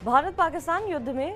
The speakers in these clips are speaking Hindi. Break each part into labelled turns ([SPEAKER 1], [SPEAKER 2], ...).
[SPEAKER 1] भारत पाकिस्तान युद्ध में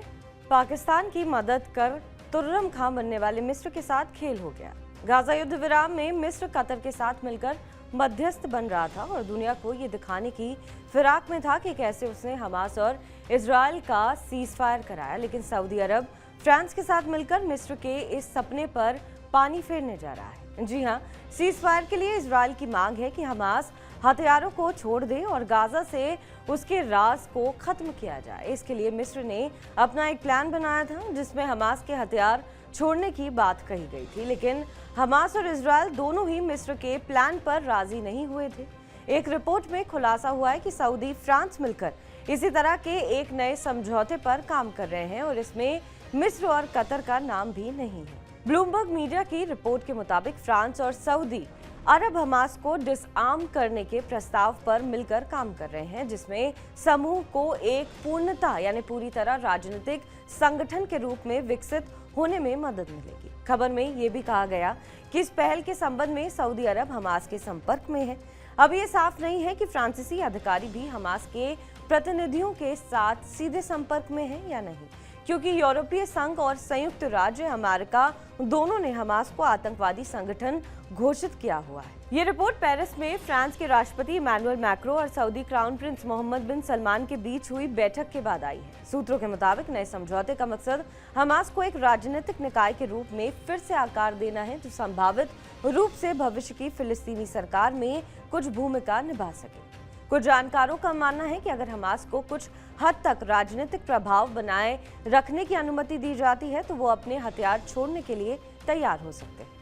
[SPEAKER 1] पाकिस्तान की मदद कर तुर्रम खां बनने वाले मिस्र के साथ खेल हो गया। गाजा युद्ध विराम में मिस्र कतर के साथ मिलकर मध्यस्थ बन रहा था और दुनिया को ये दिखाने की फिराक में था कि कैसे उसने हमास और इजराइल का सीज फायर कराया। लेकिन सऊदी अरब फ्रांस के साथ मिलकर मिस्र के इस सपने पर पानी फेरने जा रहा है। जी हां, सीज फायर के लिए इजराइल की मांग है कि हमास हथियारों को छोड़ दे और गाजा से उसके राज को खत्म किया जाए। इसके लिए मिस्र ने अपना एक प्लान बनाया था जिसमें हमास के हथियार छोड़ने की बात कही गई थी, लेकिन हमास और इजराइल दोनों ही मिस्र के प्लान पर राजी नहीं हुए थे। एक रिपोर्ट में खुलासा हुआ है कि सऊदी फ्रांस मिलकर इसी तरह के एक नए समझौते पर काम कर रहे हैं और इसमें मिस्र और कतर का नाम भी नहीं है। ब्लूमबर्ग मीडिया की रिपोर्ट के मुताबिक फ्रांस और सऊदी अरब हमास को डिसआर्म करने के प्रस्ताव पर मिलकर काम कर रहे हैं, जिसमें समूह को एक पूर्णता यानी पूरी तरह राजनीतिक संगठन के रूप में विकसित होने में मदद मिलेगी। खबर में ये भी कहा गया कि इस पहल के संबंध में सऊदी अरब हमास के संपर्क में है। अब ये साफ नहीं है कि फ्रांसीसी अधिकारी भी हमास के प्रतिनिधियों के साथ सीधे संपर्क में है या नहीं, क्योंकि यूरोपीय संघ और संयुक्त राज्य अमेरिका दोनों ने हमास को आतंकवादी संगठन घोषित किया हुआ है। ये रिपोर्ट पेरिस में फ्रांस के राष्ट्रपति इमैनुअल मैक्रों और सऊदी क्राउन प्रिंस मोहम्मद बिन सलमान के बीच हुई बैठक के बाद आई है। सूत्रों के मुताबिक नए समझौते का मकसद हमास को एक राजनीतिक निकाय के रूप में फिर से आकार देना है, जो संभावित रूप से भविष्य की फिलिस्तीनी सरकार में कुछ भूमिका निभा सके। कुछ जानकारों का मानना है कि अगर हमास को कुछ हद तक राजनीतिक प्रभाव बनाए रखने की अनुमति दी जाती है तो वो अपने हथियार छोड़ने के लिए तैयार हो सकते हैं।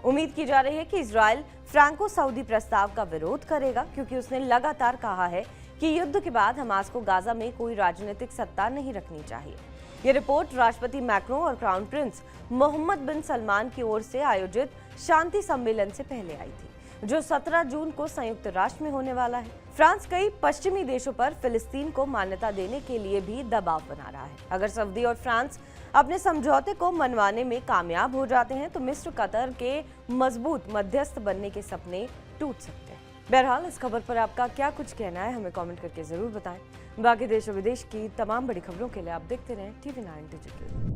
[SPEAKER 1] उम्मीद की जा रही है कि इजराइल फ्रांको सऊदी प्रस्ताव का विरोध करेगा, क्योंकि उसने लगातार कहा है कि युद्ध के बाद हमास को गाजा में कोई राजनीतिक सत्ता नहीं रखनी चाहिए। ये रिपोर्ट राष्ट्रपति मैक्रों और क्राउन प्रिंस मोहम्मद बिन सलमान की ओर से आयोजित शांति सम्मेलन से पहले आई थी, जो 17 जून को संयुक्त राष्ट्र में होने वाला है। फ्रांस कई पश्चिमी देशों पर फिलिस्तीन को मान्यता देने के लिए भी दबाव बना रहा है। अगर सऊदी और फ्रांस अपने समझौते को मनवाने में कामयाब हो जाते हैं तो मिस्र कतर के मजबूत मध्यस्थ बनने के सपने टूट सकते हैं। बहरहाल इस खबर पर आपका क्या कुछ कहना है, हमें कमेंट करके जरूर बताएं। बाकी देश और विदेश की तमाम बड़ी खबरों के लिए आप देखते रहें TV9 डिजिटल।